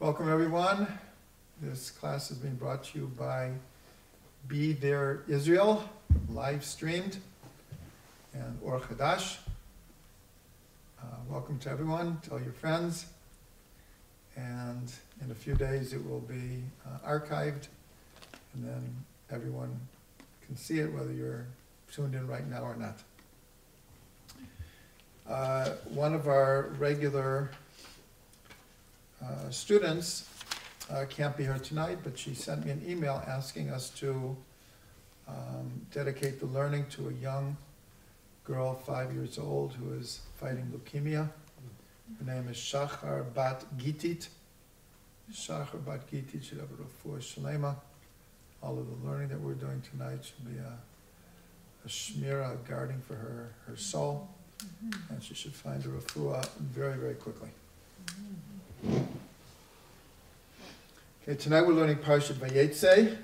Welcome everyone. This class has been brought to you by Be There Israel, live streamed, and Or Chadash. Welcome to everyone. Tell your friends. And in a few days it will be archived, and then everyone can see it whether you're tuned in right now or not. One of our regular students can't be here tonight, but she sent me an email asking us to dedicate the learning to a young girl, 5 years old, who is fighting leukemia. Her name is Shachar Bat Gitit. Shachar Bat Gitit should have a refuah shlema. All of the learning that we're doing tonight should be a shmira, a guarding for her soul, and she should find a refuah very, very quickly. Okay, tonight we're learning Parsha Vayeitzei,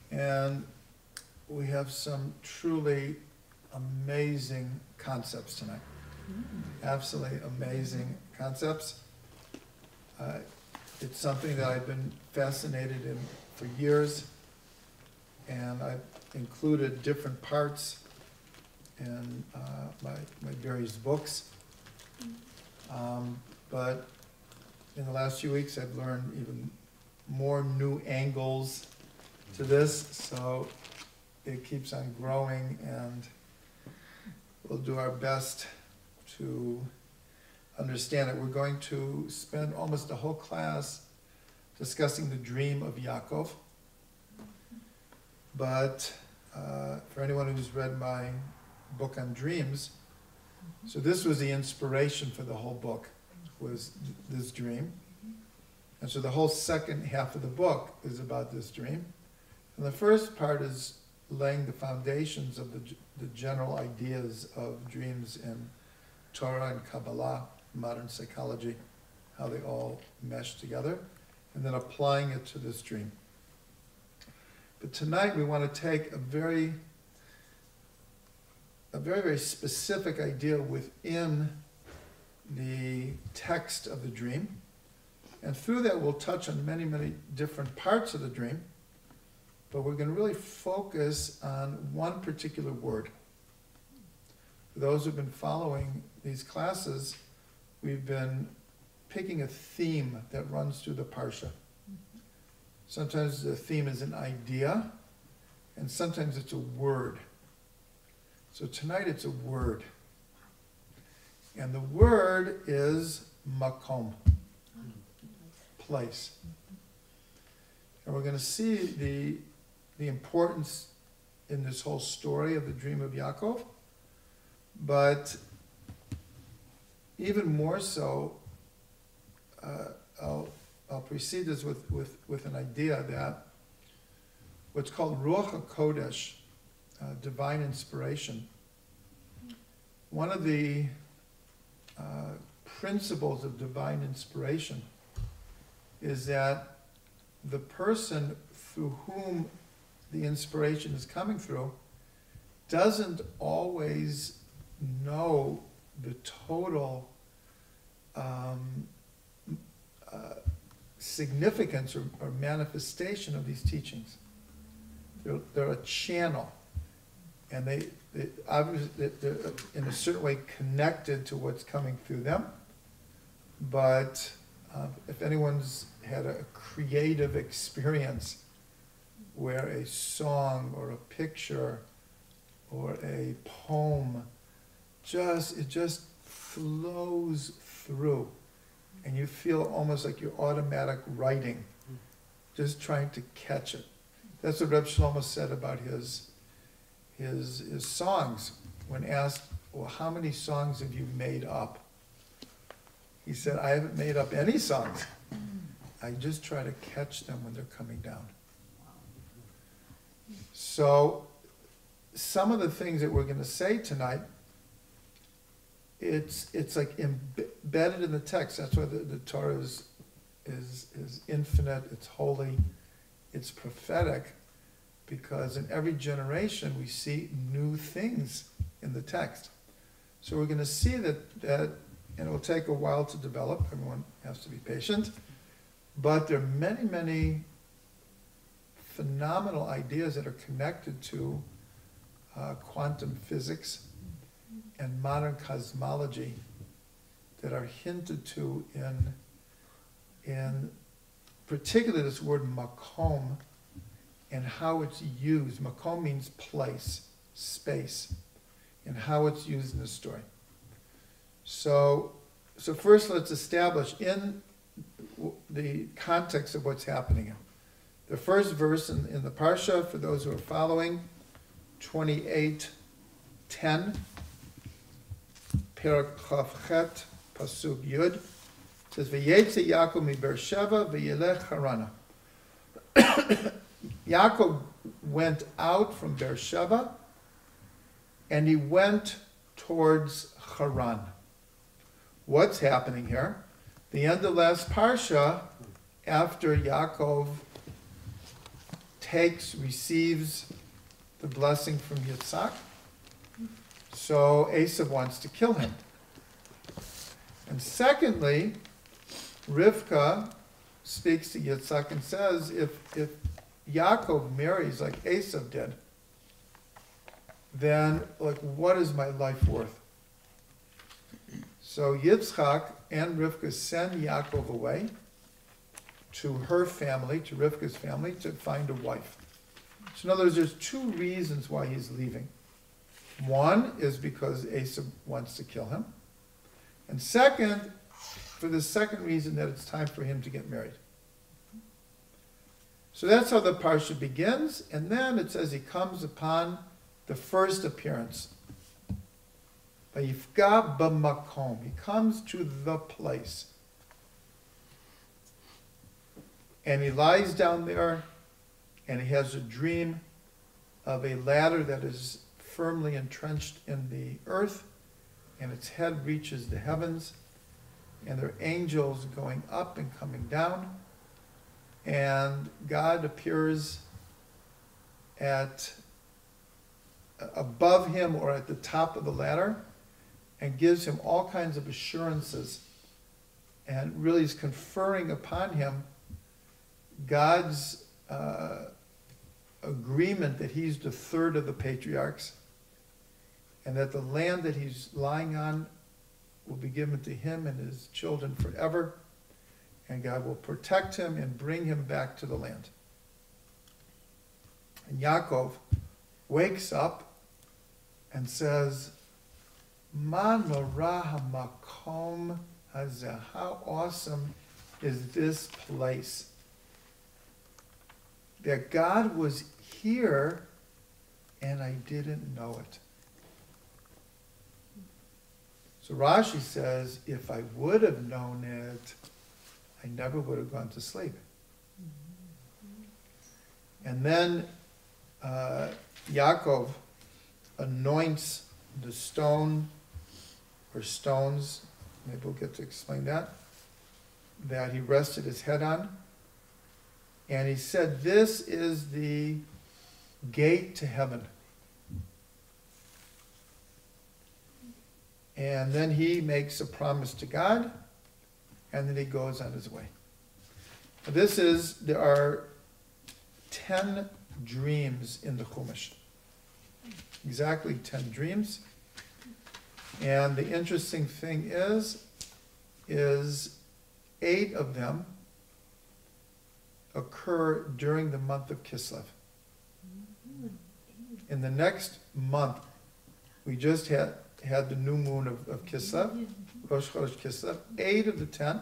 and we have some truly amazing concepts tonight. Absolutely amazing concepts. It's something that I've been fascinated in for years, and I've included different parts in my various books. But in the last few weeks, I've learned even more new angles to this, so it keeps on growing, and we'll do our best to understand it. We're going to spend almost the whole class discussing the dream of Yaakov, but for anyone who's read my book on dreams, so this was the inspiration for the whole book, was this dream. And so the whole second half of the book is about this dream. And the first part is laying the foundations of the general ideas of dreams in Torah and Kabbalah, modern psychology, how they all mesh together, and then applying it to this dream. But tonight we want to take a very, very specific idea within the text of the dream, and through that we'll touch on many, many different parts of the dream, but we're going to really focus on one particular word. For those who've been following these classes, we've been picking a theme that runs through the Parsha. Sometimes the theme is an idea, and sometimes it's a word. So tonight it's a word. And the word is makom, place. And we're going to see the importance in this whole story of the dream of Yaakov, but even more so, I'll precede this with an idea that what's called Ruach HaKodesh, divine inspiration. One of the principles of divine inspiration is that the person through whom the inspiration is coming through doesn't always know the total significance or manifestation of these teachings. They're a channel, and they obviously they're in a certain way connected to what's coming through them. But if anyone's had a creative experience where a song or a picture or a poem it just flows through, and you feel almost like you're automatic writing, just trying to catch it. That's what Reb Shlomo said about his songs. When asked, well, how many songs have you made up? He said, I haven't made up any songs. I just try to catch them when they're coming down. So some of the things that we're going to say tonight, it's like embedded in the text. That's why the Torah is infinite, it's holy, it's prophetic, because in every generation we see new things in the text. So we're going to see that and it will take a while to develop. Everyone has to be patient. But there are many, many phenomenal ideas that are connected to quantum physics and modern cosmology that are hinted to in particularly this word makom and how it's used. Makom means place, space, and how it's used in the story. So first let's establish in the context of what's happening here. The first verse in the Parsha, for those who are following, 28:10, Perek Chavchet, Pasuk Yud, says, Vayeitzei Yaakov mi Beersheva v'yelech Harana. Yaakov went out from Beersheva, and he went towards Haran. What's happening here? The end of last Parsha, after Yaakov receives the blessing from Yitzhak, so Esav wants to kill him. And secondly, Rivka speaks to Yitzhak and says, if Yaakov marries like Esav did, then what is my life worth? So Yitzchak and Rivka send Yaakov away to her family, to Rivka's family, to find a wife. So in other words, there's two reasons why he's leaving. One is because Esav wants to kill him. And second, for the second reason that it's time for him to get married. So that's how the Parsha begins, and then it says he comes upon the first appearance. Vayifga b'makom. He comes to the place. And he lies down there, and he has a dream of a ladder that is firmly entrenched in the earth, and its head reaches the heavens, and there are angels going up and coming down, and God appears above him or at the top of the ladder and gives him all kinds of assurances, and really is conferring upon him God's agreement that he's the third of the patriarchs, and that the land that he's lying on will be given to him and his children forever, and God will protect him and bring him back to the land. And Yaakov wakes up and says, Ma nora hamakom hazeh. How awesome is this place? That God was here and I didn't know it. So Rashi says, if I would have known it, I never would have gone to sleep. And then Yaakov anoints the stone or stones, maybe we'll get to explain that he rested his head on. And he said, this is the gate to heaven. And then he makes a promise to God, and then he goes on his way. There are 10 dreams in the Chumash. Exactly 10 dreams. And the interesting thing is 8 of them occur during the month of Kislev. In the next month, we just had the new moon of Kislev, Rosh Chodesh Kislev. 8 of the 10,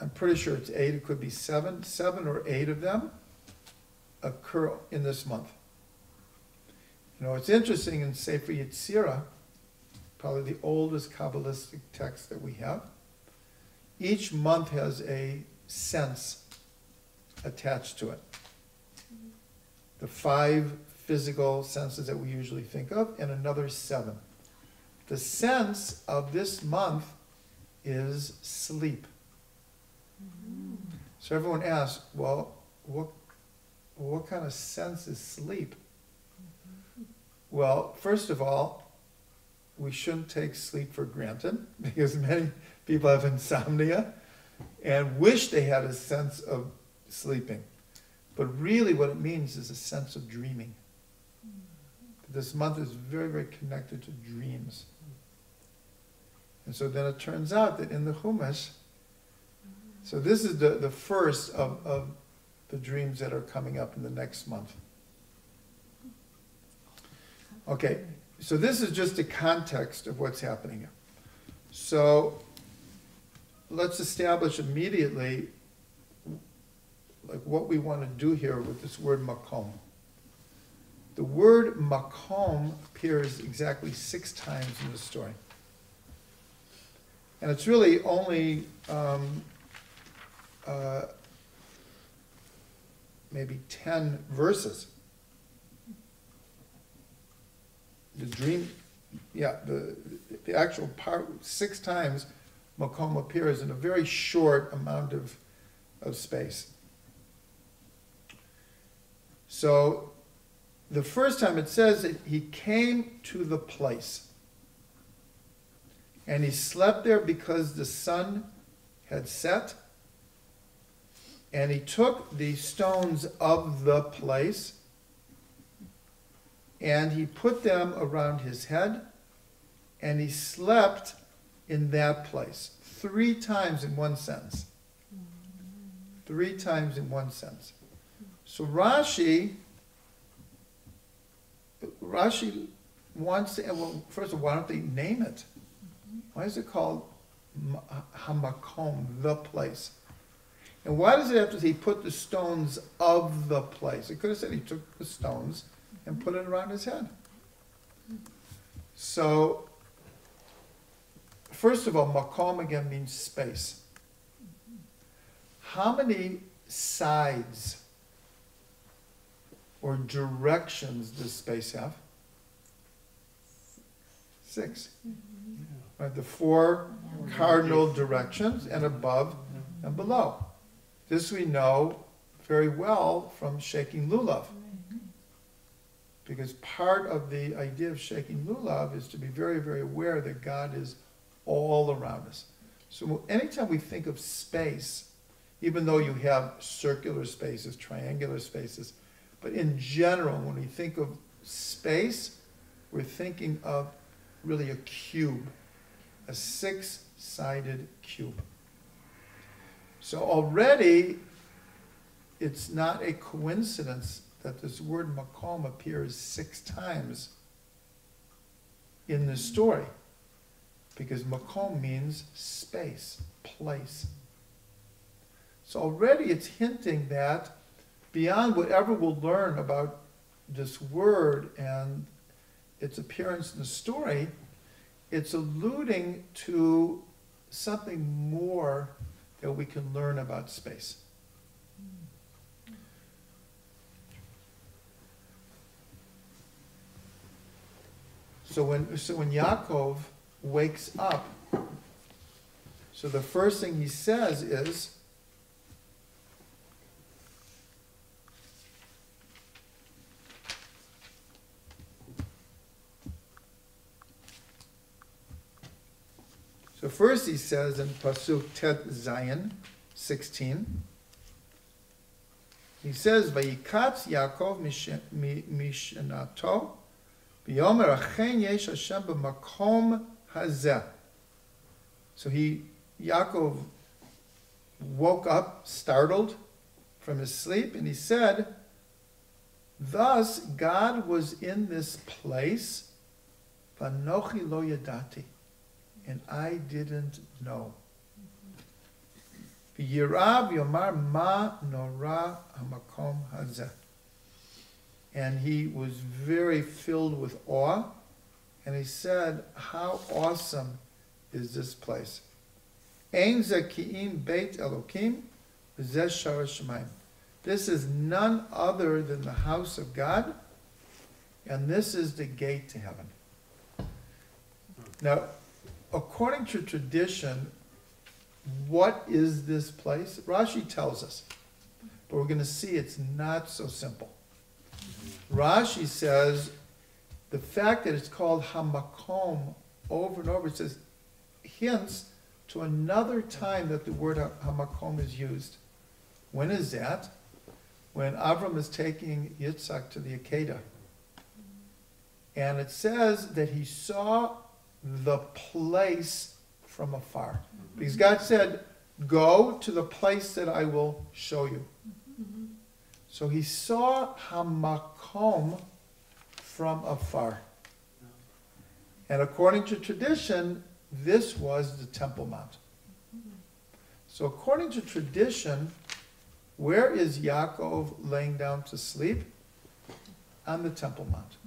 I'm pretty sure it's 8, it could be 7 or 8 of them occur in this month. You know, it's interesting in Sefer Yetzirah, probably the oldest Kabbalistic text that we have. Each month has a sense attached to it. The 5 physical senses that we usually think of, and another 7. The sense of this month is sleep. So everyone asks, well, what kind of sense is sleep? Well, first of all, we shouldn't take sleep for granted, because many people have insomnia and wish they had a sense of sleeping. But really what it means is a sense of dreaming. This month is very, very connected to dreams. And so then it turns out that in the Chumash, so this is the first of the dreams that are coming up in the next month. Okay, so this is just the context of what's happening here. So let's establish immediately like what we want to do here with this word makom. The word makom appears exactly 6 times in the story. And it's really only maybe 10 verses. The dream, yeah, the actual part, 6 times makom appears in a very short amount of space. So the first time it says that he came to the place. And he slept there because the sun had set. And he took the stones of the place and he put them around his head and he slept in that place. 3 times in one sentence. 3 times in one sentence. So Rashi wants to, well, first of all, why don't they name it? Why is it called Hamakom, the place? And why does it have to say he put the stones of the place? It could have said he took the stones and put it around his head. So, first of all, Makom again means space. How many sides or directions does space have? 6. Right, the 4 cardinal directions, and above and below. This we know very well from shaking lulav. Because part of the idea of shaking lulav is to be very, very aware that God is all around us. So anytime we think of space, even though you have circular spaces, triangular spaces, but in general, when we think of space, we're thinking of really a cube, a 6-sided cube. So already, it's not a coincidence that this word makom appears 6 times in the story, because makom means space, place. So already it's hinting that beyond whatever we'll learn about this word and its appearance in the story, it's alluding to something more that we can learn about space. So when Yaakov wakes up, so the first thing he says is, so first he says in Pasuk Tet Zayin 16, he says, Vayikatz Yaakov mishanato v'yomer achen yesh Hashem b'makom hazeh. So Yaakov woke up startled from his sleep, and he said, thus God was in this place, v'anochi lo yadati, and I didn't know. V'yirav yomar ma nora hamakom hazeh. And he was very filled with awe, and he said, how awesome is this place. Ein ze ki'im beit Elokim v'zeh shara shamayim. This is none other than the house of God, and this is the gate to heaven. Now, according to tradition, what is this place? Rashi tells us, but we're going to see it's not so simple. Rashi says the fact that it's called Hamakom over and over. It says, hints to another time that the word hamakom is used. When is that? When Avram is taking Yitzhak to the Akedah. And it says that he saw the place from afar. Because God said, go to the place that I will show you. So he saw hamakom from afar. And according to tradition, this was the Temple Mount. So according to tradition, where is Yaakov laying down to sleep? On the Temple Mount.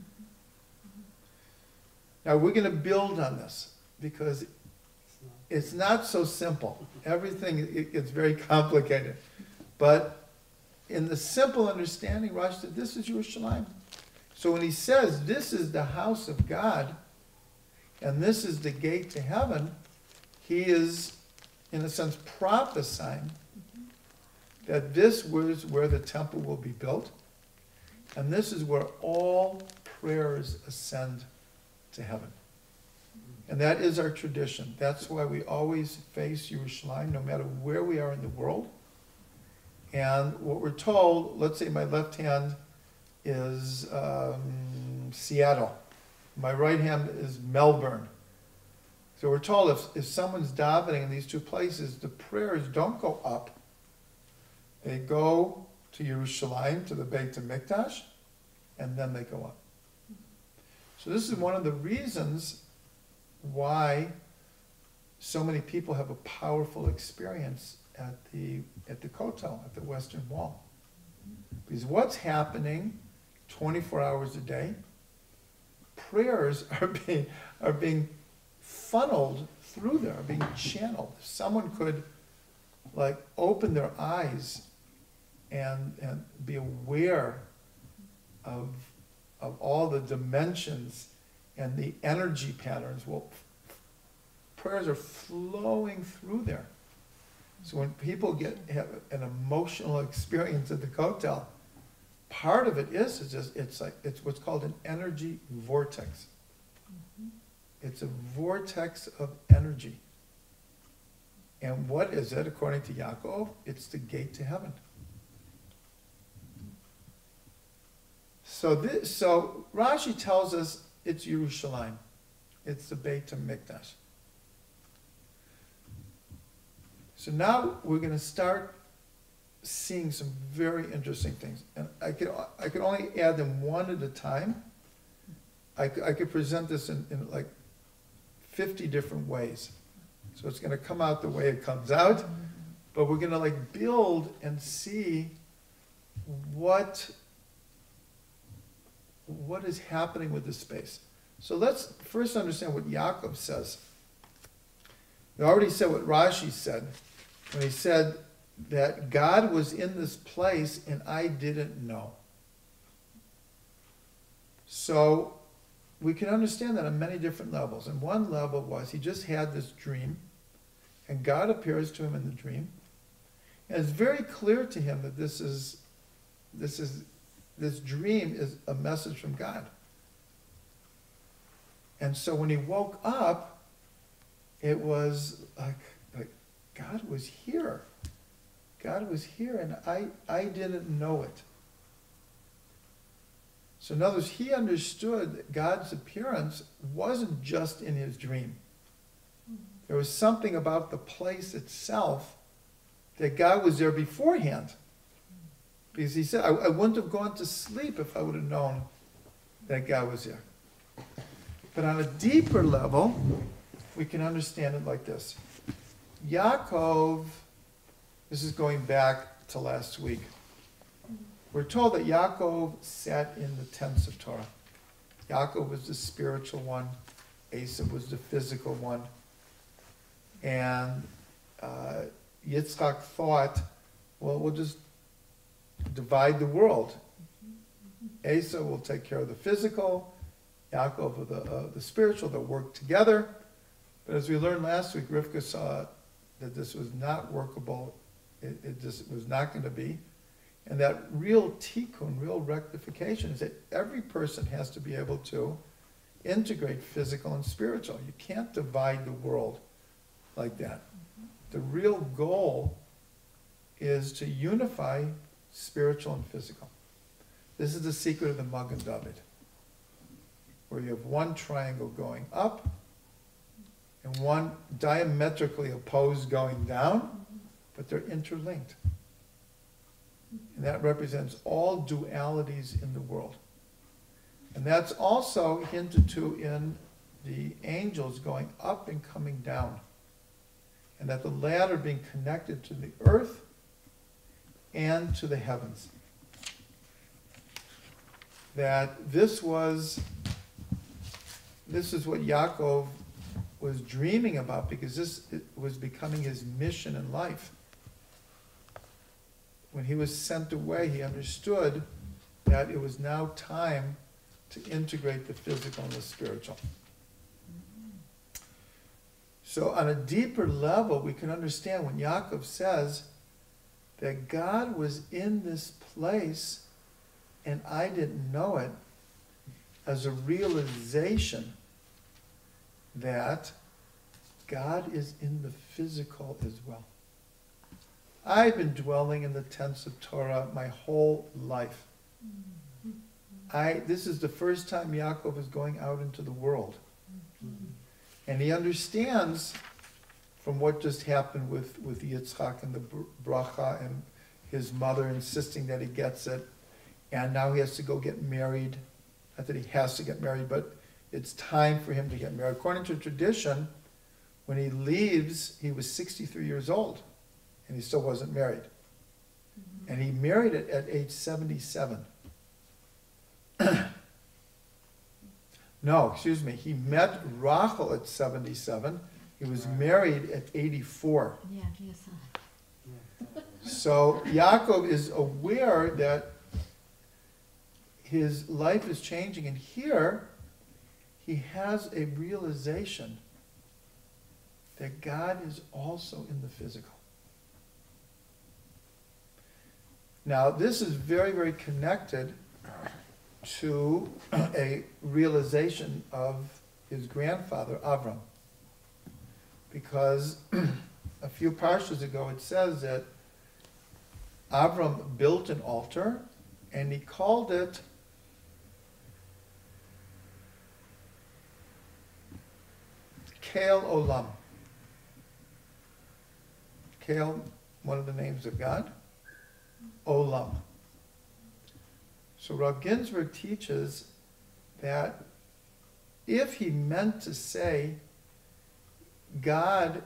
Now we're going to build on this because it's not so simple. Everything it's very complicated. But in the simple understanding, Rashi said, this is Yerushalayim. So when he says this is the house of God and this is the gate to heaven, he is, in a sense, prophesying that this was where the temple will be built, and this is where all prayers ascend to heaven. And that is our tradition. That's why we always face Yerushalayim, no matter where we are in the world. And what we're told, let's say my left hand is Seattle. My right hand is Melbourne. So we're told if someone's davening in these two places, the prayers don't go up. They go to Yerushalayim, to the Beit HaMikdash, and then they go up. So this is one of the reasons why so many people have a powerful experience at the Kotel, at the Western Wall. Because what's happening 24 hours a day? Prayers are being funneled through there, are being channeled. If someone could open their eyes and be aware of all the dimensions and the energy patterns, well, prayers are flowing through there. So when people have an emotional experience at the Kotel, part of it is it's what's called an energy vortex. It's a vortex of energy. And what is it, according to Yaakov? It's the gate to heaven. So Rashi tells us it's Yerushalayim. It's the Beit HaMikdash. So now we're going to start seeing some very interesting things. And I could only add them one at a time. I could present this in 50 different ways. So it's going to come out the way it comes out. But we're going to build and see what is happening with this space. So let's first understand what Yaakov says. We already said what Rashi said when he said that God was in this place and I didn't know. So we can understand that on many different levels. And one level was he just had this dream, and God appears to him in the dream, and it's very clear to him that this dream is a message from God. And so when he woke up, it was like God was here. God was here, and I didn't know it. So in other words, he understood that God's appearance wasn't just in his dream. There was something about the place itself that God was there beforehand. Because he said, I wouldn't have gone to sleep if I would have known that God was there. But on a deeper level, we can understand it like this. Yaakov, this is going back to last week. We're told that Yaakov sat in the tents of Torah. Yaakov was the spiritual one. Esau was the physical one. And Yitzchak thought, well, we'll just divide the world. Esau will take care of the physical, Yaakov of the spiritual. They'll work together. But as we learned last week, Rivka saw that this was not workable. It just was not going to be. And that real tikkun, real rectification, is that every person has to be able to integrate physical and spiritual. You can't divide the world like that. The real goal is to unify spiritual and physical. This is the secret of the Magen David, where you have one triangle going up and one diametrically opposed going down, but they're interlinked. And that represents all dualities in the world. And that's also hinted to in the angels going up and coming down. And that the latter being connected to the earth and to the heavens. That this is what Yaakov was dreaming about, because this was becoming his mission in life. When he was sent away, he understood that it was now time to integrate the physical and the spiritual. So on a deeper level, we can understand when Yaakov says that God was in this place and I didn't know it, as a realization that God is in the physical as well. I've been dwelling in the tents of Torah my whole life. This is the first time Yaakov is going out into the world. And he understands from what just happened with Yitzchak and the bracha and his mother insisting that he gets it. And now he has to go get married. Not that he has to get married, but it's time for him to get married. According to tradition, when he leaves, he was 63 years old. And he still wasn't married. And he married it at age 77. No, excuse me. He met Rachel at 77. He was married at 84. Yeah, yes. So Yaakov is aware that his life is changing. And here, he has a realization that God is also in the physical. Now, this is very, very connected to a realization of his grandfather, Avram. Because a few parshas ago it says that Avram built an altar and he called it Kael Olam. Kael, one of the names of God. Olam. So Rav Ginsburg teaches that if he meant to say God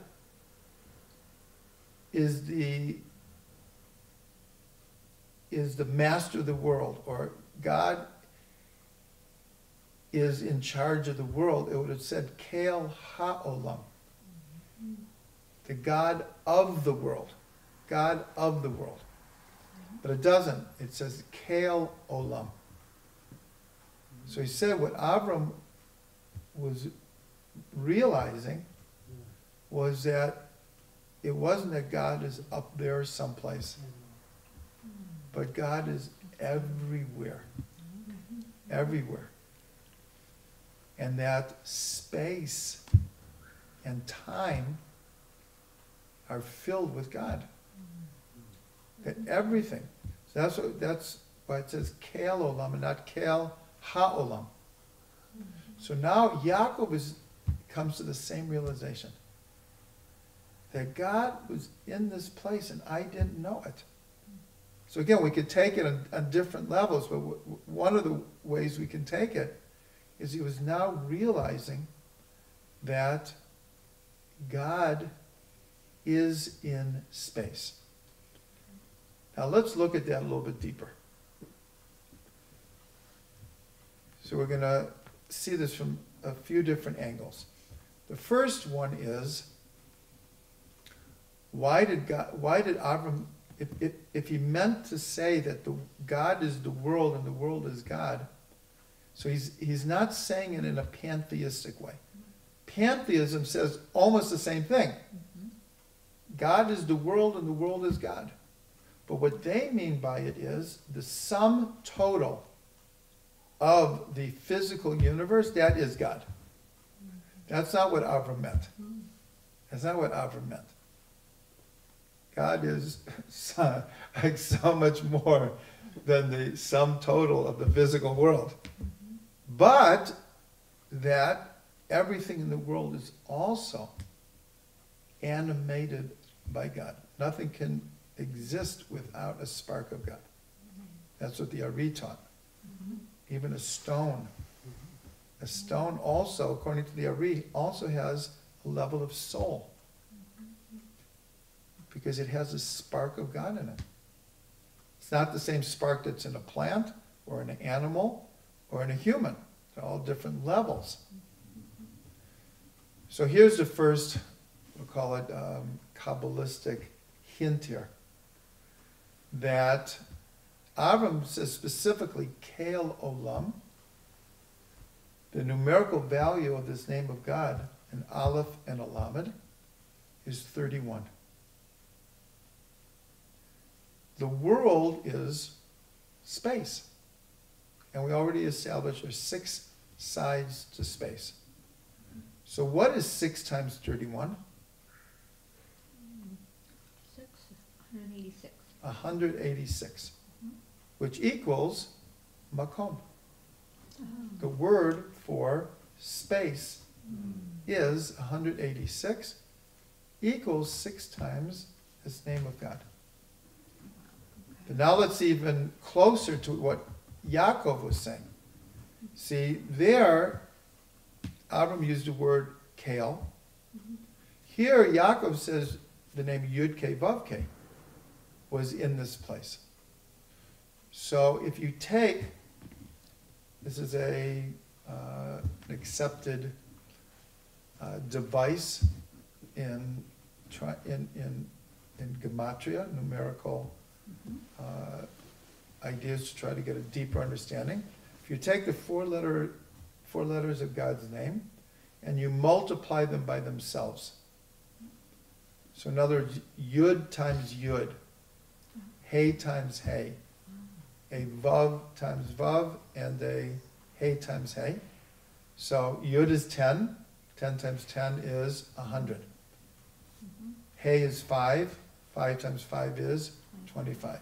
is the master of the world, or God is in charge of the world, it would have said Kael HaOlam, the God of the world, God of the world. But it doesn't. It says Kael Olam. So he said what Avram was realizing was that it wasn't that God is up there someplace, but God is everywhere. Everywhere. And that space and time are filled with God. That everything. So that's why it says Kael Olam and not Kael HaOlam. So now Yaakov comes to the same realization. That God was in this place and I didn't know it. So again, we could take it on different levels, but one of the ways we can take it is he was now realizing that God is in space. Now let's look at that a little bit deeper. So we're going to see this from a few different angles. The first one is, why did Avram, if he meant to say that God is the world and the world is God, so he's not saying it in a pantheistic way. Pantheism says almost the same thing. God is the world and the world is God. But what they mean by it is the sum total of the physical universe, that is God. That's not what Avram meant. That's not what Avram meant. God is like so much more than the sum total of the physical world. But that everything in the world is also animated by God. Nothing can exist without a spark of God. That's what the Ari taught. Even a stone. A stone also, according to the Ari, also has a level of soul. Because it has a spark of God in it. It's not the same spark that's in a plant, or in an animal, or in a human. They're all different levels. So here's the first, we'll call it Kabbalistic hint here. That Avram says specifically, Kel Olam, the numerical value of this name of God, an Aleph and a Lamed, is 31. The world is space. And we already established there's 6 sides to space. So what is 6 times 31? 186. 186. Which equals makom. The word for space is 186, equals 6 times this name of God. But now let's see even closer to what Yaakov was saying. See, there, Avram used the word Kel. Here, Yaakov says the name Yud-Kei Vav-Kei was in this place. So if you take, this is an accepted device in gematria, numerical ideas to try to get a deeper understanding. If you take the four letters of God's name and you multiply them by themselves. So in other words, Yud times Yud, Hey times Hey, a Vav times Vav, and a Hey times Hey. So Yud is 10, 10 times 10 is 100. Hey is 5, 5 times 5 is 25.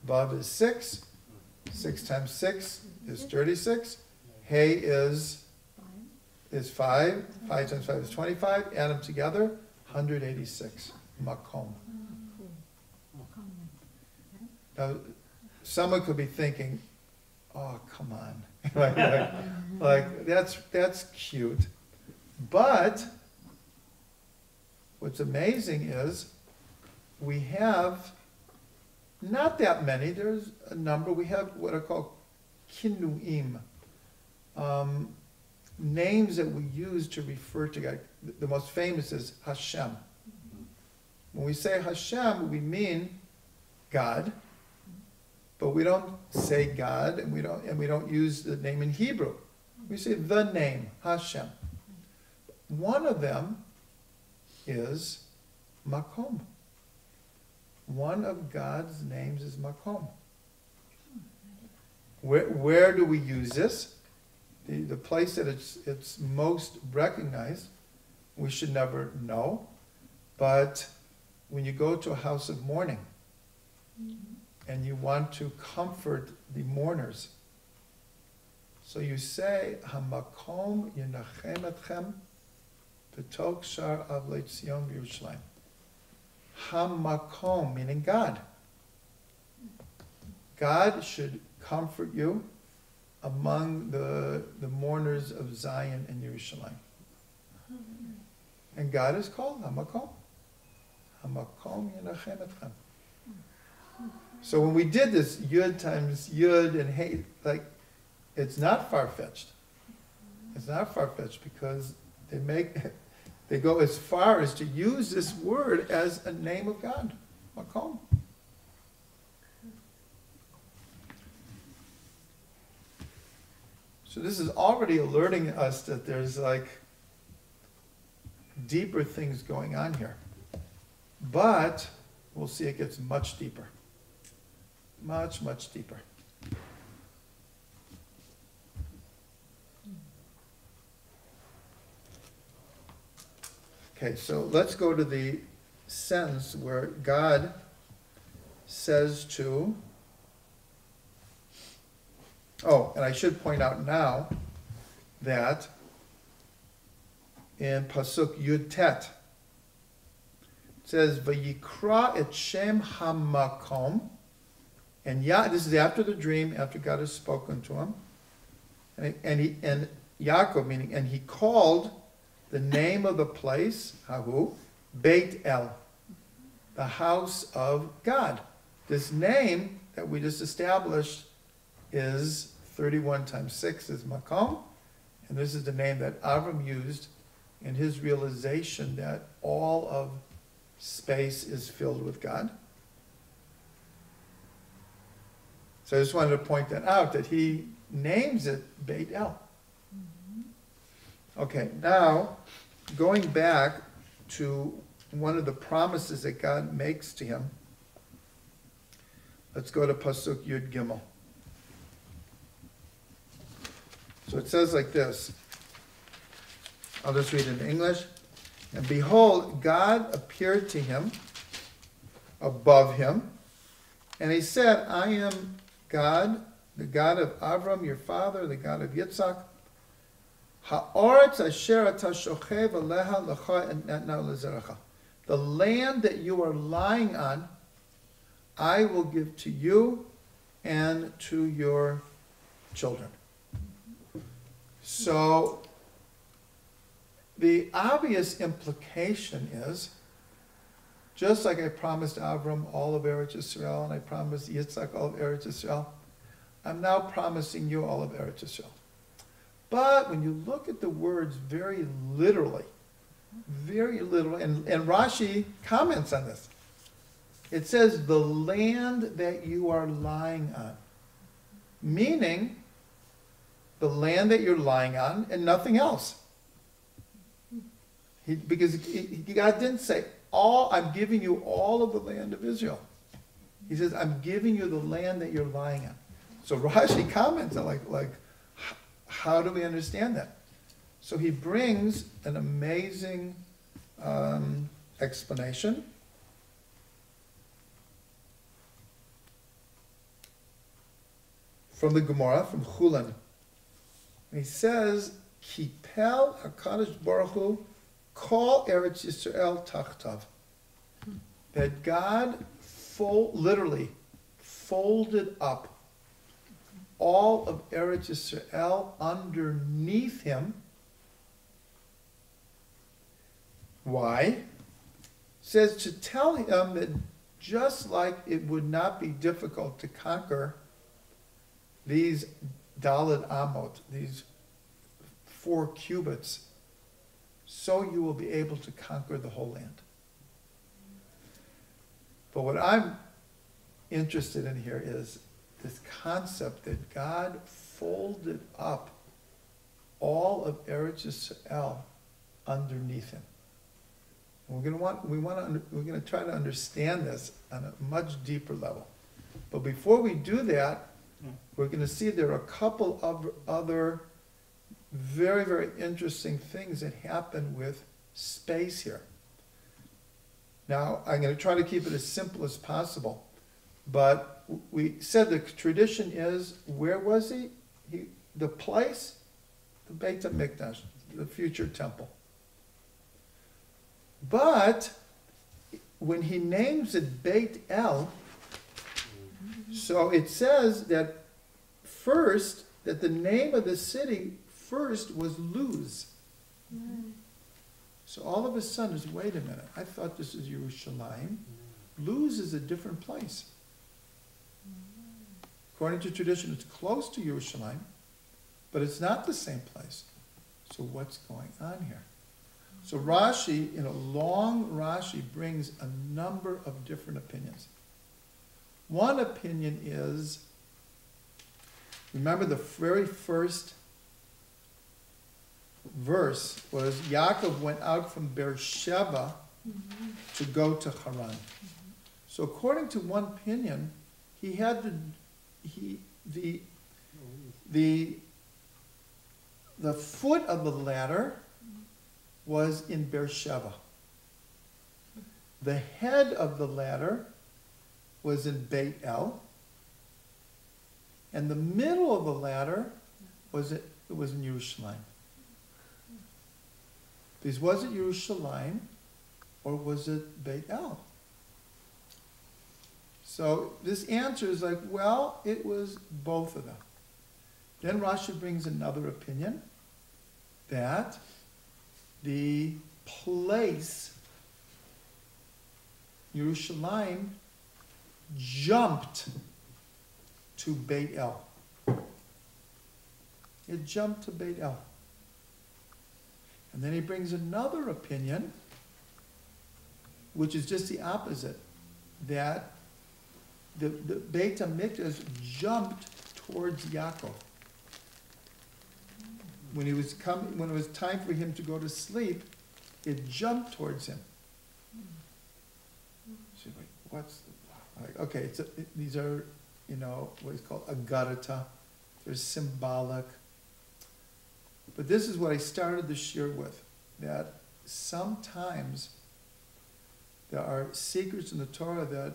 Vav is 6, 6 times 6 is 36. Hey is 5, 5 times 5 is 25. Add them together, 186. Makom. Now, someone could be thinking, oh, come on. like that's cute. But what's amazing is we have not that many. There's a number. We have what are called kinuim, names that we use to refer to God. The most famous is Hashem. When we say Hashem, we mean God, but we don't say God, and we don't use the name in Hebrew. We say the name Hashem. One of them is Makom. One of God's names is Makom. Where do we use this? The place that it's most recognized, we should never know. But when you go to a house of mourning and you want to comfort the mourners, so you say, Hamakom Yenachem Etchem B'tok Shar Avlei Tzion B'Yerushalayim. Hamakom, meaning God. God should comfort you among the mourners of Zion and Yerushalayim. And God is called Hamakom. Hamakom Yenachem Etchem. So when we did this, Yud times Yud and Hey, like, it's not far-fetched. It's not far-fetched because they go as far as to use this word as a name of God, Makom. So this is already alerting us that there's like deeper things going on here. But we'll see it gets much deeper. Much, much deeper. Okay, so let's go to the sentence where God says to, oh, and I should point out now that in Pasuk Yud Tet, it says, Vayikra et Shem HaMakom, and this is after the dream, after God has spoken to him, and Yaakov, meaning, and he called the name of the place, Hahu, Beit El, the house of God. This name that we just established is 31 times 6 is Makom, and this is the name that Avram used in his realization that all of space is filled with God. So I just wanted to point that out, that he names it Beit El. Okay, now, going back to one of the promises that God makes to him, let's go to Pasuk Yud Gimel. So it says like this. I'll just read it in English. And behold, God appeared to him above him, and he said, I am God, the God of Avram, your father, the God of Yitzhak. Ha'oretz asher ata shochev aleha lecha etnetna lezerecha. The land that you are lying on, I will give to you and to your children. So, the obvious implication is, just like I promised Avram all of Eretz Yisrael, and I promised Yitzhak all of Eretz Yisrael, I'm now promising you all of Eretz Yisrael. But when you look at the words very literally, and Rashi comments on this, it says, the land that you are lying on. Meaning, the land that you're lying on and nothing else. Because God didn't say, I'm giving you all of the land of Israel. He says, I'm giving you the land that you're lying on. So Rashi comments on like, how do we understand that? So he brings an amazing explanation. From the Gemara, from Chulin. He says, Kipel HaKadosh Baruch Hu Kol Eretz Yisrael Tachtav. That God literally folded up all of Eretz Yisrael underneath him. Why? It says to tell him that just like it would not be difficult to conquer these Daled Amot, these 4 cubits, so you will be able to conquer the whole land. But what I'm interested in here is this concept that God folded up all of Eretz Yisrael underneath him. And we're going to try to understand this on a much deeper level. But before we do that, we're going to see there are a couple of other very, very interesting things that happen with space here. Now, I'm going to try to keep it as simple as possible. But we said the tradition is, where was he? The place? The Beit HaMikdash, the future temple. But when he names it Beit El, so it says that first, that the name of the city first was Luz. So all of a sudden, wait a minute, I thought this is Yerushalayim. Luz is a different place. According to tradition, it's close to Yerushalayim, but it's not the same place. So what's going on here? So Rashi, in a long Rashi, brings a number of different opinions. One opinion is, remember the very first verse was Yaakov went out from Beersheba to go to Haran. So according to one opinion, he had the foot of the ladder was in Beersheba. The head of the ladder was in Beit El, and the middle of the ladder was in Yerushalayim. Because was it Yerushalayim or was it Beit El? So this answer is like, well, it was both of them. Then Rashi brings another opinion that the place, Yerushalayim, jumped to Beit El. It jumped to Beit El. And then he brings another opinion, which is just the opposite, that the Beit HaMikdash jumped towards Yaakov. When it was time for him to go to sleep, it jumped towards him. So like, what's like? Okay, these are, what is called agarata. They're symbolic. But this is what I started the shiur with, that sometimes there are secrets in the Torah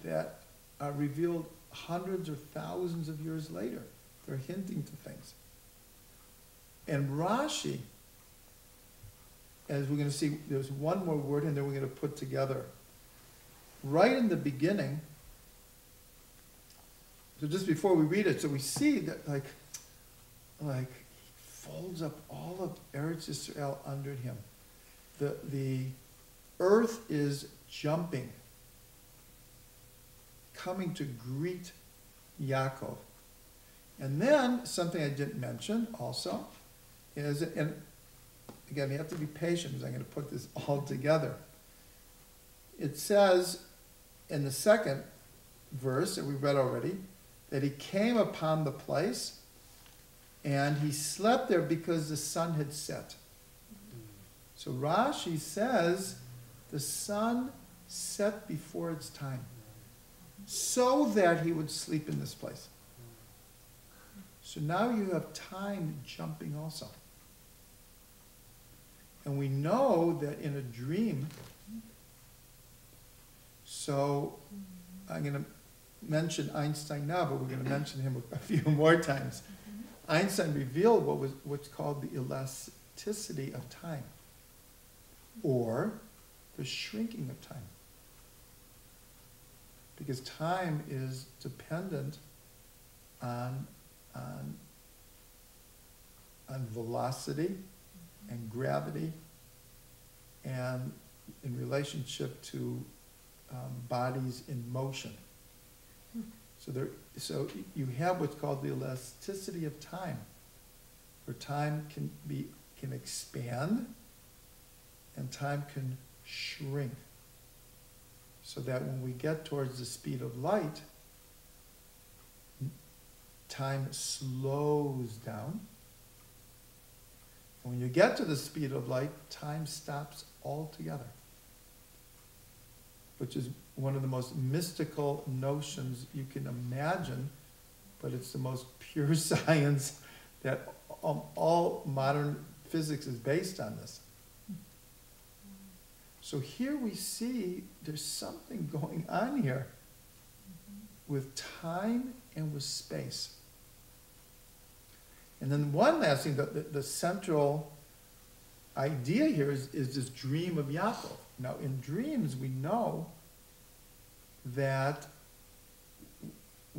that are revealed hundreds or thousands of years later. They're hinting to things. And Rashi, as we're going to see, there's one more word and then we're going to put together. Right in the beginning, so just before we read it, so we see that like he folds up all of Eretz Yisrael under him. The earth is jumping, coming to greet Yaakov. And then something I didn't mention also is, and again, you have to be patient because I'm going to put this all together. It says in the second verse that we read already that he came upon the place and he slept there because the sun had set. So Rashi says the sun set before its time so that he would sleep in this place. So now you have time jumping also. And we know that in a dream, so I'm going to mention Einstein now, but we're going to mention him a few more times. Einstein revealed what's called the elasticity of time, or the shrinking of time. Because time is dependent on velocity and gravity, and in relationship to bodies in motion. So you have what's called the elasticity of time, where time can expand and time can shrink. So that when we get towards the speed of light, time slows down. And when you get to the speed of light, time stops altogether, which is one of the most mystical notions you can imagine, but it's the most pure science that all modern physics is based on this. So here we see there's something going on here with time and with space. And then one last thing, the central idea here is this dream of Yaakov. Now in dreams we know that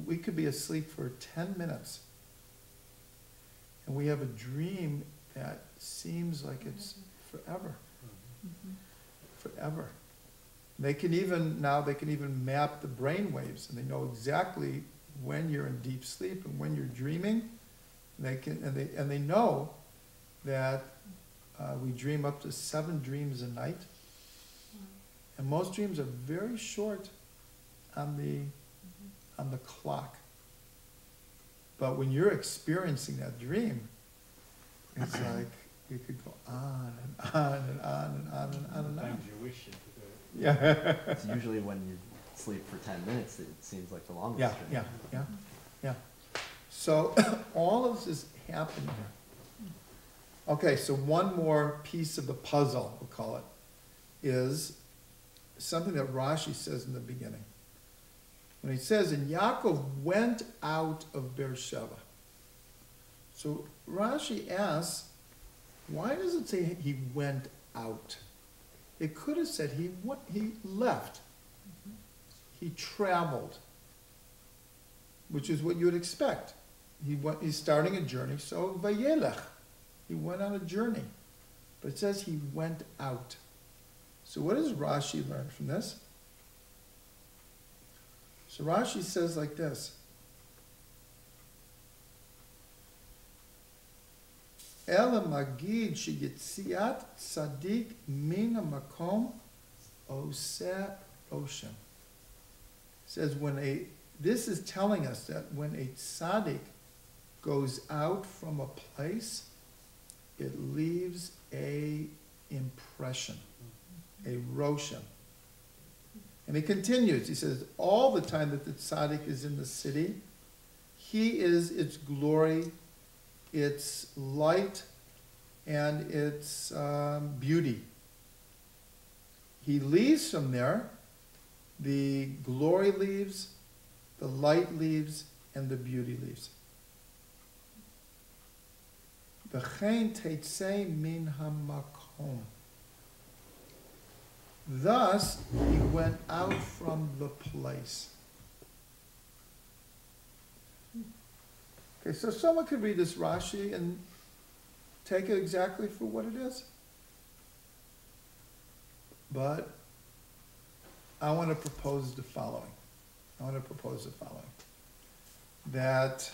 we could be asleep for 10 minutes and we have a dream that seems like it's forever. Forever. They can even map the brain waves, and they know exactly when you're in deep sleep and when you're dreaming. And they know that we dream up to 7 dreams a night, and most dreams are very short on the clock. But when you're experiencing that dream, it's like you could go on and on and on and on and on and on. Sometimes you wish you could. Yeah. It's usually when you sleep for 10 minutes, it seems like the longest. Yeah. So all of this is happening here. Okay, so one more piece of the puzzle, we'll call it, is something that Rashi says in the beginning. When he says, and Yaakov went out of Beersheba. So Rashi asks, why does it say he went out? It could have said he left. He traveled, which is what you would expect. He's starting a journey, so Vayelech. He went on a journey. But it says he went out. So what does Rashi learn from this? So Rashi says like this. Ela magid sheyitziat tzadik min hamakom oseh oshem. Says this is telling us that when a tzaddik goes out from a place, it leaves a impression, a roshem. And he continues, he says, all the time that the tzaddik is in the city, he is its glory, its light, and its beauty. He leaves from there, the glory leaves, the light leaves, and the beauty leaves. V'chein teitzei min hamakom. Thus, he went out from the place. Okay, so someone could read this Rashi and take it exactly for what it is. But I want to propose the following. That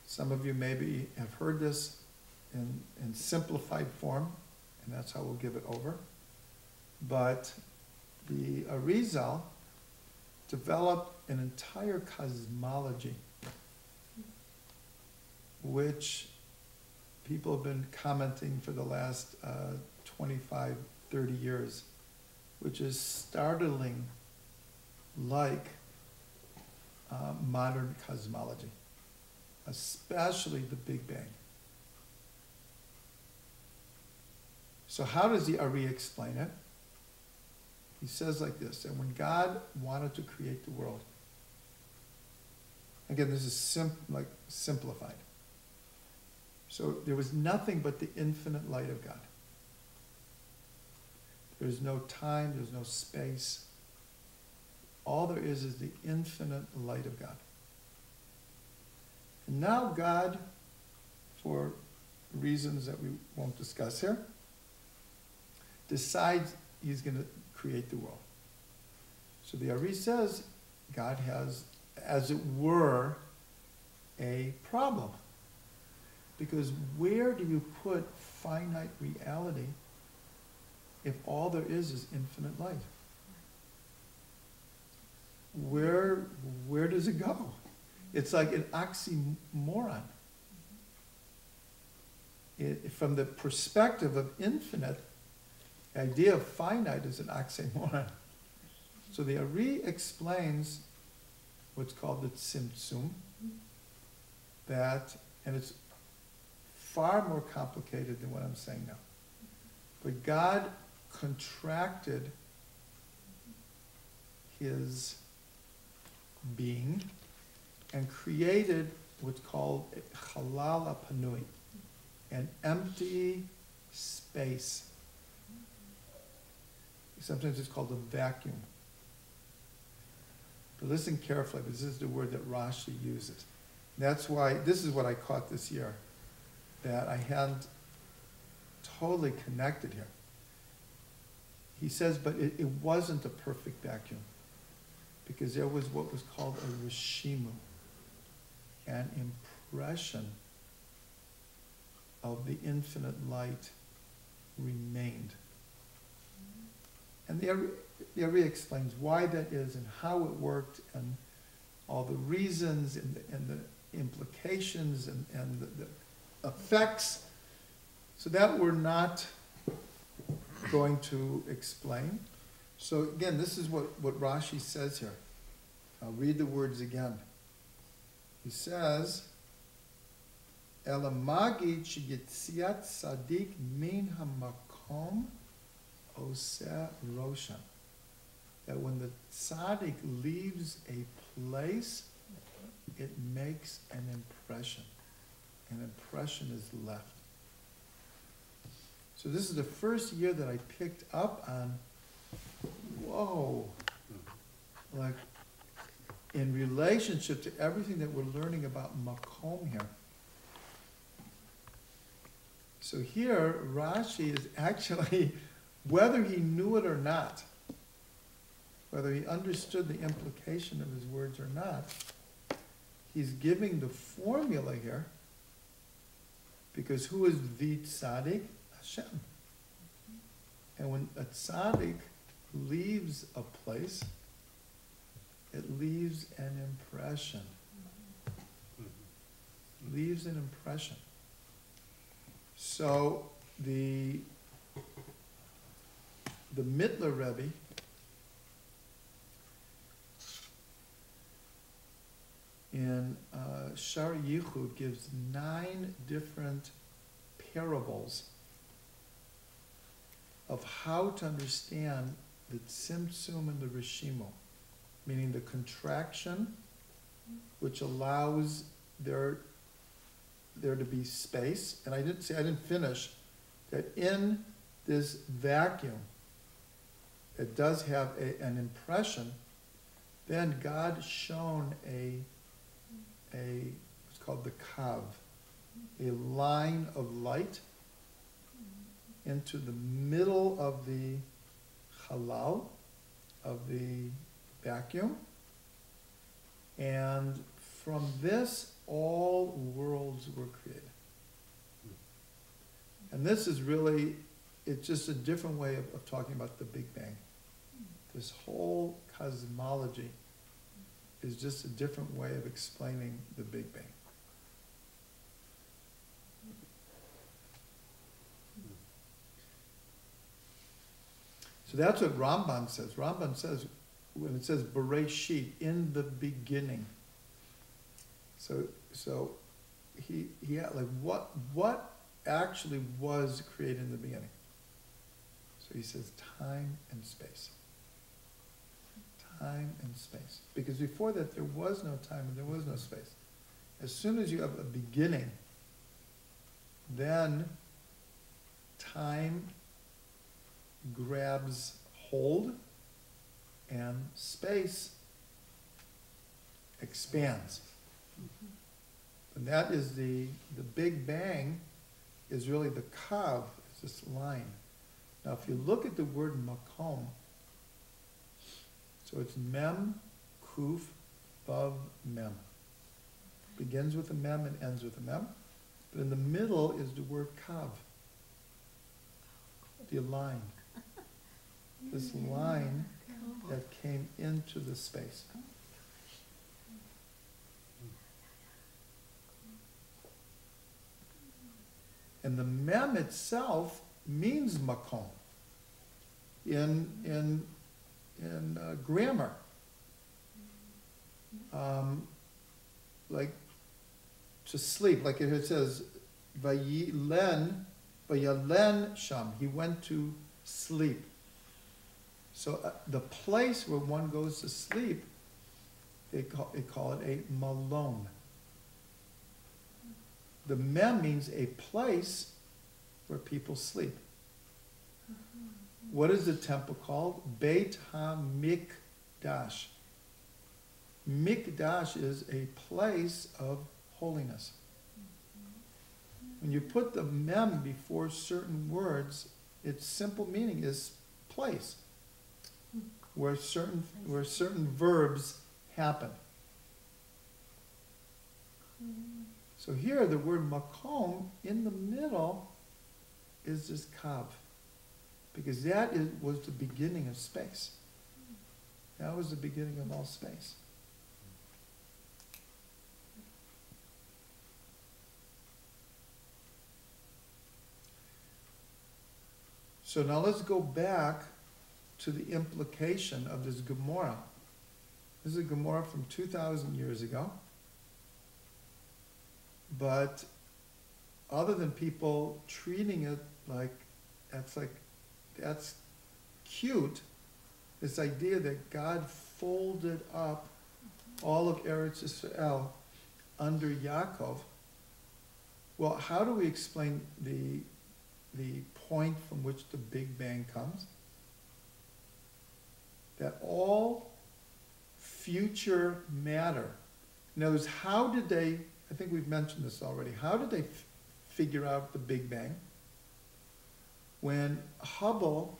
some of you maybe have heard this in simplified form, and that's how we'll give it over. But the Arizal developed an entire cosmology, which people have been commenting for the last 25, 30 years, which is startling like modern cosmology, especially the Big Bang. So how does the Ari explain it? He says like this, that when God wanted to create the world, again, this is simplified. So there was nothing but the infinite light of God. There's no time, there's no space. All there is the infinite light of God. And now God, for reasons that we won't discuss here, decides he's going to create the world. So the Ari says God has, as it were, a problem. Because where do you put finite reality if all there is infinite light? Where does it go? It's like an oxymoron. From the perspective of infinite, the idea of finite is an oxymoron. So the Ari explains what's called the tzimtzum, and it's far more complicated than what I'm saying now. But God contracted his being and created what's called chalal panui, an empty space. Sometimes it's called a vacuum. But listen carefully, because this is the word that Rashi uses. That's why, this is what I caught this year, that I hadn't totally connected here. He says, but it wasn't a perfect vacuum, because there was what was called a reshimu, an impression of the infinite light remained. And the Ari explains why that is and how it worked and all the reasons and the implications and the effects. So that we're not going to explain. So again, this is what Rashi says here. I'll read the words again. He says, Elamagi sheyitziat sadik min hamakom makom oseh roshan. That when the tzaddik leaves a place, it makes an impression. An impression is left. So this is the first year that I picked up on, whoa, like in relationship to everything that we're learning about makom here. So here, Rashi is actually, whether he knew it or not, whether he understood the implication of his words or not, he's giving the formula here, because who is the tzaddik? Hashem. And when a tzaddik leaves a place, it leaves an impression. Leaves an impression. So the Mittler Rebbe in Shar Yichud gives 9 different parables of how to understand the tzimtzum and the rishimo, meaning the contraction, which allows there to be space. And I didn't finish, that in this vacuum, it does have an impression. Then God shone what's called the kav, a line of light into the middle of the halal, of the vacuum. And from this, all worlds were created. And this is really, it's just a different way of talking about the Big Bang. This whole cosmology is just a different way of explaining the Big Bang. So that's what Ramban says. Ramban says, when it says Bereshit, in the beginning. So he had, like, what actually was created in the beginning? So he says time and space. Time and space. Because before that, there was no time and there was no space. As soon as you have a beginning, then time grabs hold and space expands. And that is the Big Bang is really the kav, is this line. Now if you look at the word makom, so it's mem, kuf, vav, mem. Begins with a mem and ends with a mem. But in the middle is the word kav, the line. This line that came into the space. And the mem itself means makom in grammar. Like to sleep, like it says, Vayalen sham, he went to sleep. So the place where one goes to sleep, they call it a malon. The mem means a place where people sleep. What is the temple called? Beit HaMikdash. Mikdash is a place of holiness. When you put the mem before certain words, its simple meaning is place, where certain verbs happen. So here the word makom in the middle is this kav, because that was the beginning of space. That was the beginning of all space. So now let's go back to the implication of this Gemara. This is a Gemara from 2,000 years ago. But other than people treating it like that's cute. This idea that God folded up all of Eretz Israel under Yaakov. Well, how do we explain the point from which the Big Bang comes? That all future matter. In other words, how did they, I think we've mentioned this already, how did they figure out the Big Bang? When Hubble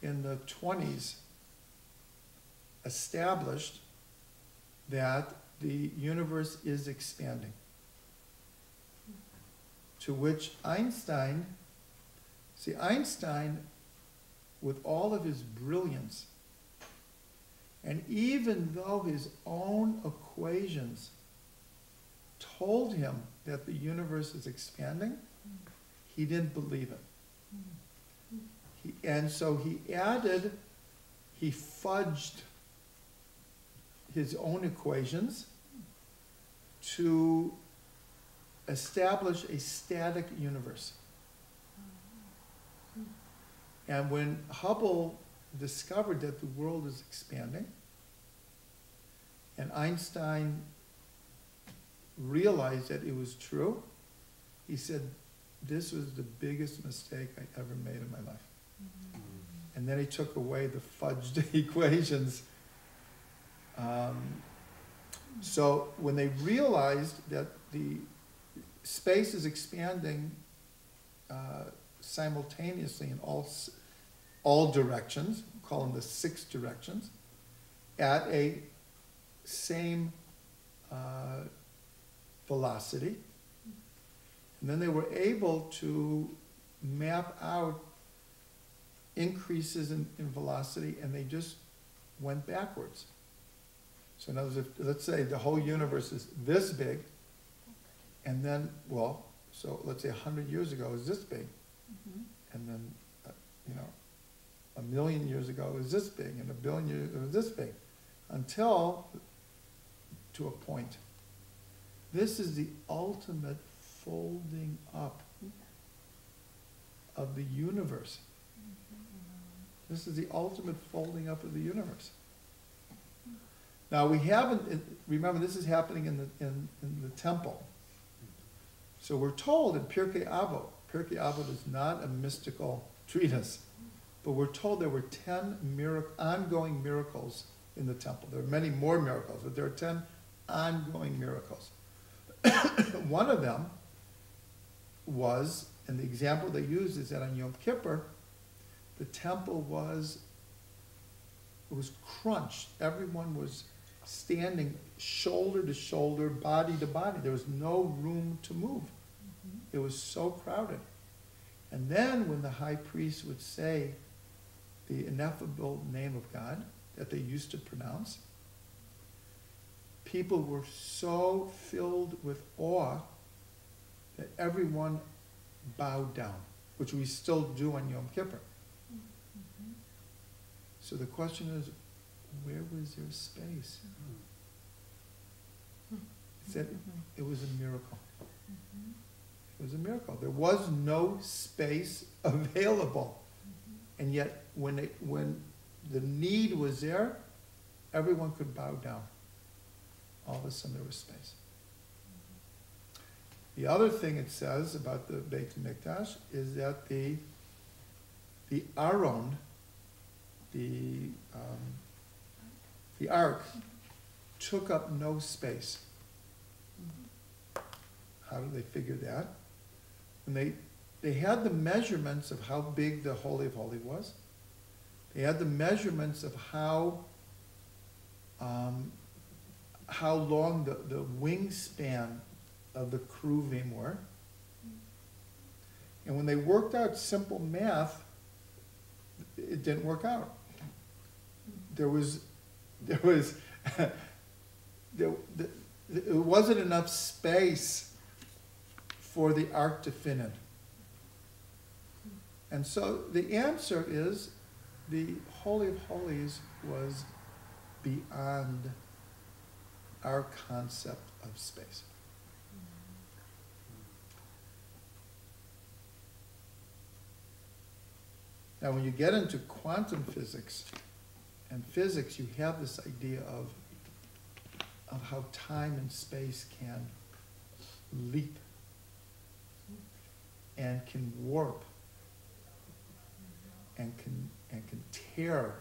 in the 20s established that the universe is expanding. To which Einstein, with all of his brilliance, and even though his own equations told him that the universe is expanding, he didn't believe it. And so he fudged his own equations to establish a static universe. And when Hubble discovered that the world is expanding, and Einstein realized that it was true, he said, this was the biggest mistake I ever made in my life. And then he took away the fudged equations. So when they realized that the space is expanding simultaneously in all directions, we call them the 6 directions, at a same velocity, and then they were able to map out increases in velocity, and they just went backwards. So in other words, let's say the whole universe is this big, and then, well, so let's say 100 years ago is this big, and then, 1,000,000 years ago it was this big, and 1,000,000,000 years it was this big, until to a point. This is the ultimate folding up of the universe. This is the ultimate folding up of the universe. Now we haven't, remember this is happening in the temple. So we're told in Pirkei Avot is not a mystical treatise, but we're told there were 10 ongoing miracles in the temple. There are many more miracles, but there are 10 ongoing miracles. One of them was, and the example they use is that on Yom Kippur, the temple was crunched. Everyone was standing shoulder to shoulder, body to body. There was no room to move. It was so crowded. And then when the high priest would say the ineffable name of God that they used to pronounce, people were so filled with awe that everyone bowed down, which we still do on Yom Kippur. So the question is, where was there space? He said it was a miracle. It was a miracle. There was no space available. And yet, when the need was there, everyone could bow down. All of a sudden, there was space. The other thing it says about the Beit HaMikdash is that the Aron, the ark, took up no space. How did they figure that? And they had the measurements of how big the Holy of Holies was. They had the measurements of how long the wingspan of the Kruvim were. And when they worked out simple math, it didn't work out. There wasn't enough space for the ark to fit in. And so the answer is the Holy of Holies was beyond our concept of space. Now, when you get into quantum physics and physics, you have this idea of how time and space can leap and can warp and can tear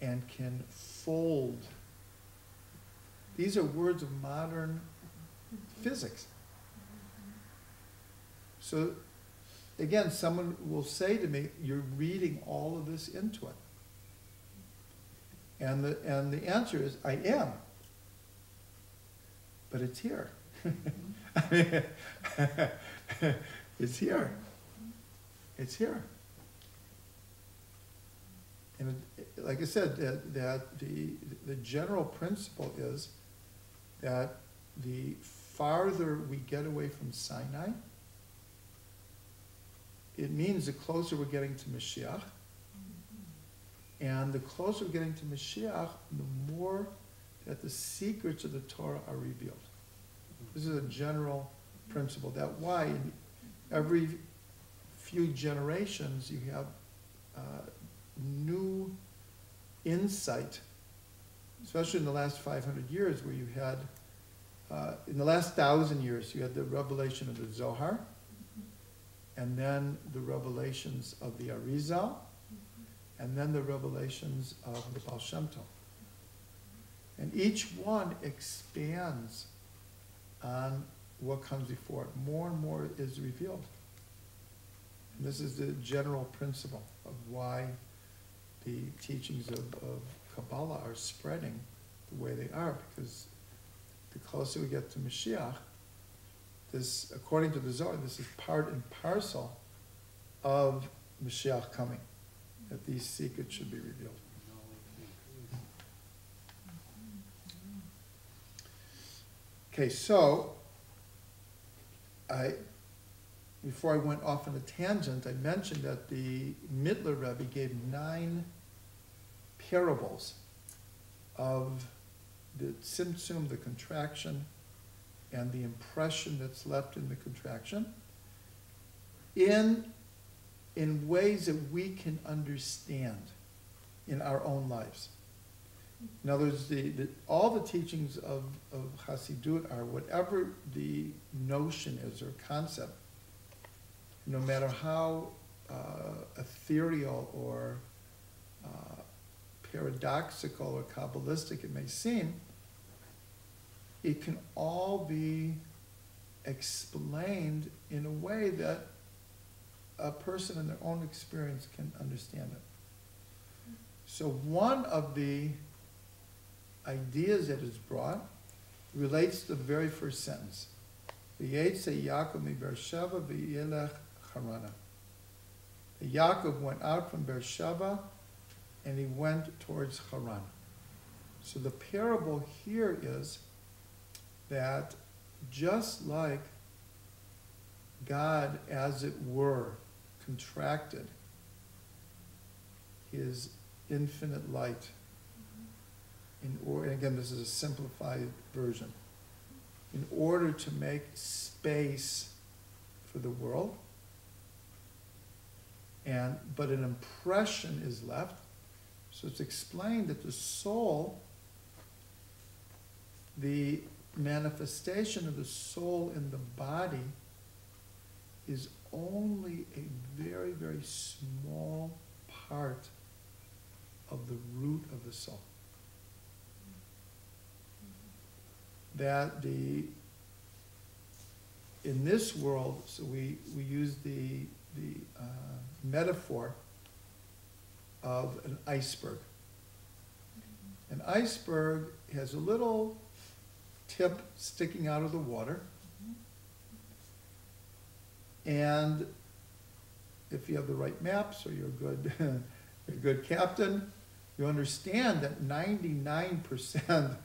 and can fold. These are words of modern physics. So again, someone will say to me, you're reading all of this into it. And the answer is, I am. But it's here. I mean, it's here. It's here. And like I said, that the general principle is that the farther we get away from Sinai, it means the closer we're getting to Mashiach. And the closer we're getting to Mashiach, the more that the secrets of the Torah are revealed. This is a general principle. That's why in every few generations you have new insight, especially in the last 500 years, where you had, in the last 1,000 years, you had the revelation of the Zohar, and then the revelations of the Arizal, and then the revelations of the Baal Shem Tov. And each one expands on what comes before it. More and more is revealed. And this is the general principle of why the teachings of Kabbalah are spreading the way they are, because the closer we get to Mashiach, this, according to the Zohar, this is part and parcel of Mashiach coming, that these secrets should be revealed. Okay, so before I went off on a tangent, I mentioned that the Mittler Rebbe gave 9 parables of the tzimtzum, the contraction, and the impression that's left in the contraction, in ways that we can understand in our own lives. In other words, all the teachings of Chassidut are whatever the notion is or concept, no matter how ethereal or paradoxical or Kabbalistic it may seem, it can all be explained in a way that a person in their own experience can understand it. So one of the ideas that is brought relates to the very first sentence. Vayeitzei Yaakov mi Beersheva v'yelech Harana. Yaakov went out from Beersheba and he went towards Haran. So the parable here is that just like God, as it were, contracted his infinite light, and again, this is a simplified version, in order to make space for the world, but an impression is left. So it's explained that the soul, the manifestation of the soul in the body, is only a very, very small part of the root of the soul. That in this world, so we use the metaphor of an iceberg. An iceberg has a little tip sticking out of the water, and if you have the right maps or you're a good captain, you understand that 99%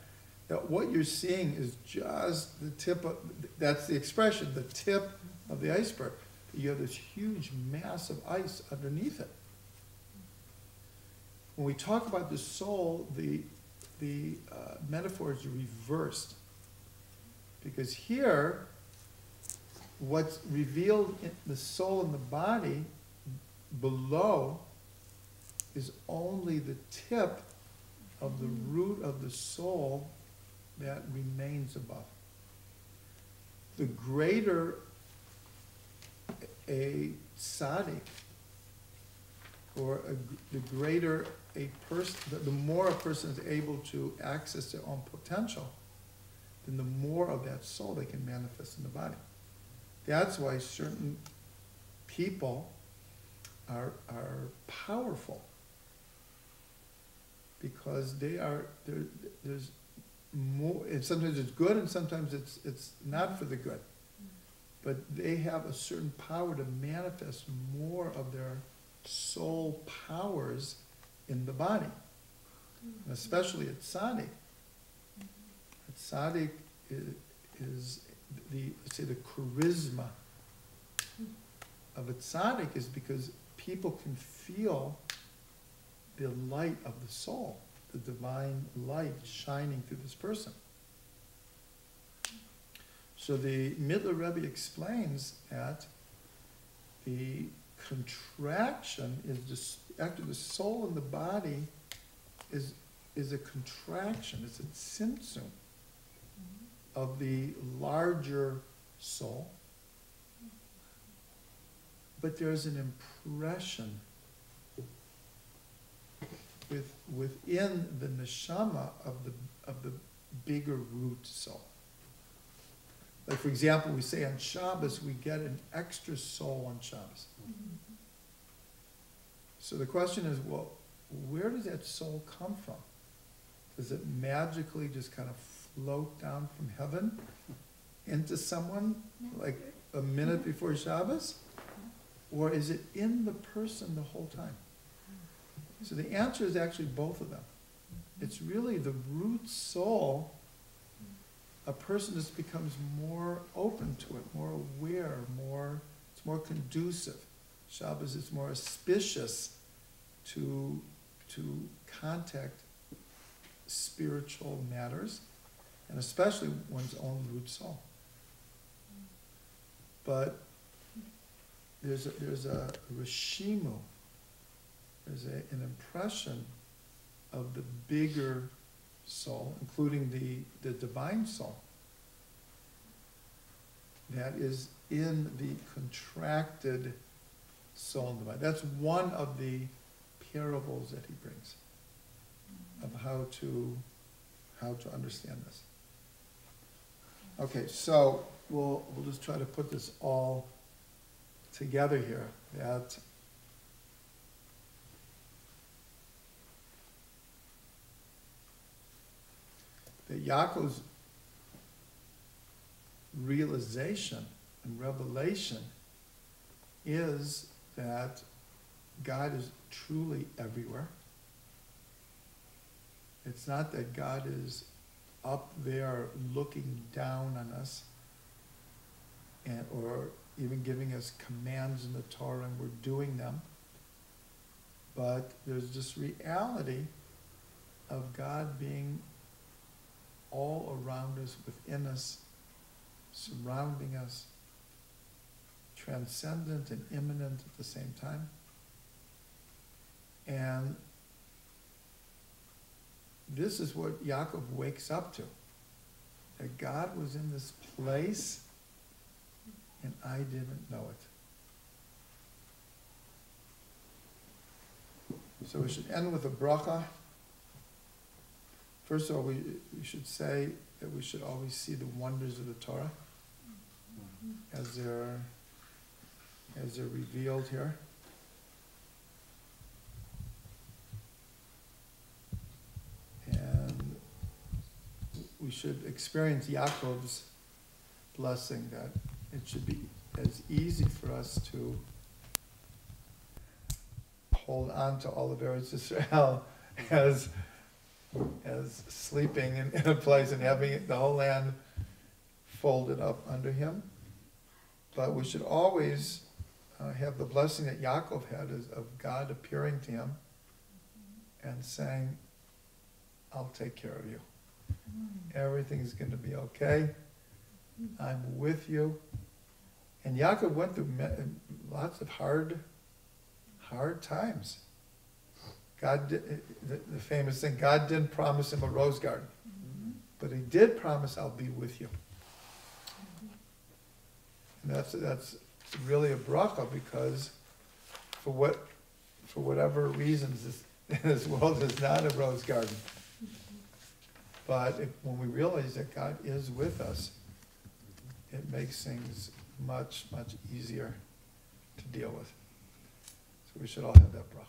that what you're seeing is just the tip of, that's the expression, the tip of the iceberg. You have this huge mass of ice underneath it. When we talk about the soul, the metaphor is reversed. Because here, what's revealed in the soul and the body below is only the tip of the root of the soul that remains above. The greater a tzaddik, or the greater a person, the more a person is able to access their own potential, then the more of that soul they can manifest in the body. That's why certain people are powerful, because there's more, and sometimes it's good and sometimes it's not for the good. But they have a certain power to manifest more of their soul powers in the body, and especially at tzaddik. A tzaddik is the, let's say, the charisma of a tzaddik is because people can feel the light of the soul, the divine light shining through this person. So the Midler Rebbe explains that the contraction is just, after the soul in the body is a contraction, it's a tzimtzum of the larger soul, but there's an impression within the neshama of the bigger root soul. Like, for example, we say on Shabbos we get an extra soul on Shabbos. So the question is, well, where does that soul come from? Does it magically just kind of float down from heaven into someone like a minute before Shabbos? Or is it in the person the whole time? So the answer is actually both of them. It's really the root soul. A person just becomes more open to it, more aware, it's more conducive. Shabbos is more auspicious to contact spiritual matters, and especially one's own root soul. But there's a reshimu, there's an impression of the bigger soul, including the divine soul, that is in the contracted soul in the body. That's one of the parables that he brings of how to understand this. Okay, so we'll just try to put this all together here. That Yaakov's realization and revelation is that God is truly everywhere. It's not that God is up there looking down on us or even giving us commands in the Torah and we're doing them, but there's this reality of God being all around us, within us, surrounding us, transcendent and immanent at the same time. And this is what Yaakov wakes up to, that God was in this place and I didn't know it. So we should end with a bracha. First of all, we should say that we should always see the wonders of the Torah as they're revealed here. And we should experience Yaakov's blessing, that it should be as easy for us to hold on to all of Eretz Israel as sleeping in a place and having the whole land folded up under him. But we should always have the blessing that Yaakov had of God appearing to him and saying, I'll take care of you. Everything's going to be okay. I'm with you. And Yaakov went through lots of hard hard times. The famous thing, God didn't promise him a rose garden, but he did promise, I'll be with you. And that's really a bracha, because for whatever reasons, this world is not a rose garden. But when we realize that God is with us, it makes things much, much easier to deal with. So we should all have that bracha.